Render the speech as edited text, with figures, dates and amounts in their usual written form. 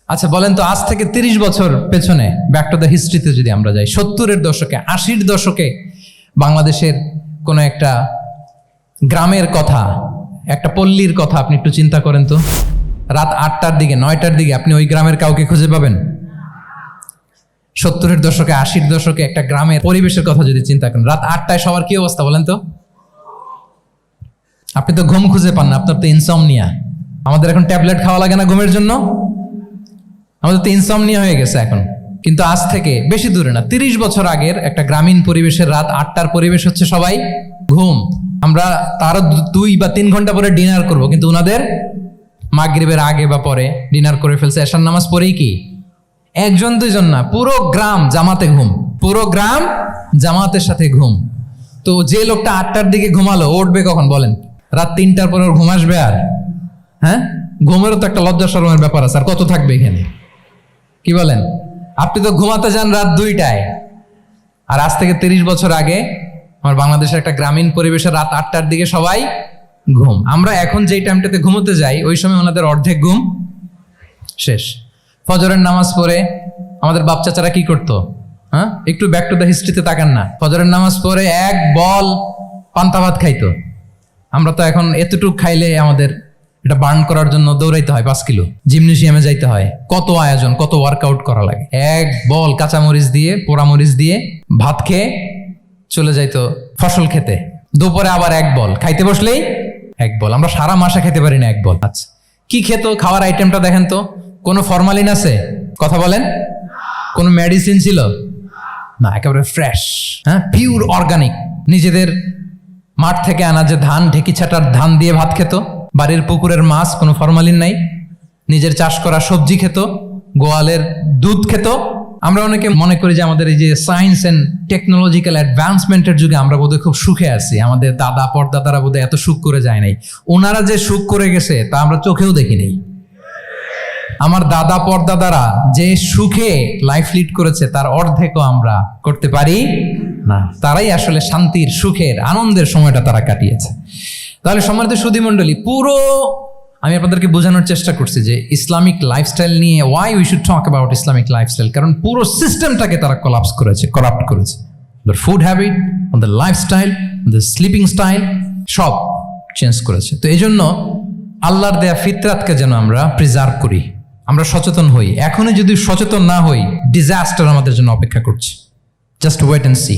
আচ্ছা বলেন তো, আজ থেকে 30 বছর পেছনে ব্যাক টু দ্য হিস্ট্রিতে যদি আমরা যাই, 70-এর দশকে, 80-র দশকে বাংলাদেশের কোনো একটা গ্রামের কথা, একটা পল্লীর কথা আপনি একটু চিন্তা করেন তো। রাত 8টার দিকে, 9টার দিকে আপনি ওই গ্রামের কাউকে খুঁজে পাবেন? 70-এর দশকে, 80-র দশকে একটা গ্রামের পরিবেশের কথা যদি চিন্তা করেন, রাত 8টায় সবার কি অবস্থা বলেন তো? আপনি তো ঘুম খুঁজে পান না, আপনার তো ইনসমনিয়া। আমাদের এখন ট্যাবলেট খাওয়া লাগে না ঘুমের জন্য? আমাদের তো ইনসমনিয়া হয়ে গেছে এখন। কিন্তু আজ থেকে বেশি দূরে না, 30 বছর আগের একটা গ্রামীণ পরিবেশের রাত 8টার পরিবেশ হচ্ছে সবাই ঘুম। আমরা তারও 2 বা 3 ঘন্টা পরে ডিনার করব, কিন্তু ওনাদের মাগরিবের আগে বা পরে ডিনার করে ফেলছে। এশার নামাজ পড়েই কি 1-2 জন না, পুরো গ্রাম জামাতে ঘুম, পুরো গ্রাম জামাতের সাথে ঘুম। তো যে লোকটা 8টার দিকে ঘুমালো, উঠবে কখন বলেন? রাত 3টার পরে ওর ঘুম আসবে? আর হ্যাঁ, ঘুমেরও তো একটা লজ্জা শরমের ব্যাপার আছে। আর কত থাকবে এখানে, কি বলেন? আপনি তো ঘুমাতে যান রাত 2টায়, আর আজ থেকে 30 বছর আগে আমার বাংলাদেশের একটা গ্রামীণ পরিবেশে রাত 8টার দিকে সবাই ঘুম। আমরা এখন যেই টাইমটাতে ঘুমোতে যাই, ওই সময় ওনাদের অর্ধেক ঘুম শেষ। ফজরের নামাজ পড়ে আমাদের বাপ চাচারা কি করতো? হ্যাঁ, একটু ব্যাক টু দ্য হিস্ট্রিতে তাকান না। ফজরের নামাজ পড়ে এক বল পান্তা ভাত খাইতো। আমরা তো এখন এতটুক খাইলে আমাদের এটা বার্ন করার জন্য দৌড়াইতে হয় 5 কিলো, জিমনেশিয়ামে যাইতে হয়, কত আয়োজন, কত ওয়ার্কআউট করা লাগে। এক বল কাঁচামরিচ দিয়ে, পোড়ামরিচ দিয়ে ভাত খেয়ে চলে যাইতো ফসল খেতে। দুপুরে আবার এক বল, খাইতে বসলেই এক বল। আমরা সারা মাসে খেতে পারি না এক বল। আচ্ছা, কি খেত? খাওয়ার আইটেমটা দেখেন তো। কোনো ফরমালিন আছে? কথা বলেন। কোনো মেডিসিন ছিল না, একেবারে ফ্রেশ, হ্যাঁ, পিওর অর্গানিক। নিজেদের মাঠ থেকে আনা যে ধান, ঢেকি ছাটার ধান দিয়ে ভাত খেত। বাড়ির পুকুরের মাছ, কোনো ফরমালিন নাই। নিজের চাষ করা সবজি খেত, গোয়ালের দুধ খেত। আমরা অনেকে মনে করি যে আমাদের এই যে সায়েন্স এন্ড টেকনোলজিক্যাল অ্যাডভান্সমেন্টের যুগে আমরা বোধহয় খুব সুখে আছি, আমাদের দাদা পরদাদারা বোধহয় এত সুখ করে যায় নাই। ওনারা যে সুখ করে গেছে তা আমরা চোখেও দেখি নাই। আমার দাদা পরদাদারা যে সুখে লাইফ লিড করেছে তার অর্ধেকও আমরা করতে পারি না। তারাই আসলে শান্তির, সুখের, আনন্দের সময়টা তারা কাটিয়েছে। তাহলে সম্মানিত সুধী মণ্ডলী, পুরো আমি আপনাদেরকে বোঝানোর চেষ্টা করছি যে ইসলামিক লাইফস্টাইল নিয়ে why we should talk about Islamic lifestyle. কারণ পুরো সিস্টেমটাকে তারা কোলাপস করেছে, করাপ্ট করেছে। The food habit, the lifestyle, the sleeping style, সব চেঞ্জ করেছে। তো এই জন্য আল্লাহর দেয়া ফিতরাতকে যেন আমরা প্রিজার্ভ করি, আমরা সচেতন হই। এখনই যদি সচেতন না হই, ডিজাস্টার আমাদের জন্য অপেক্ষা করছে। Just wait and C.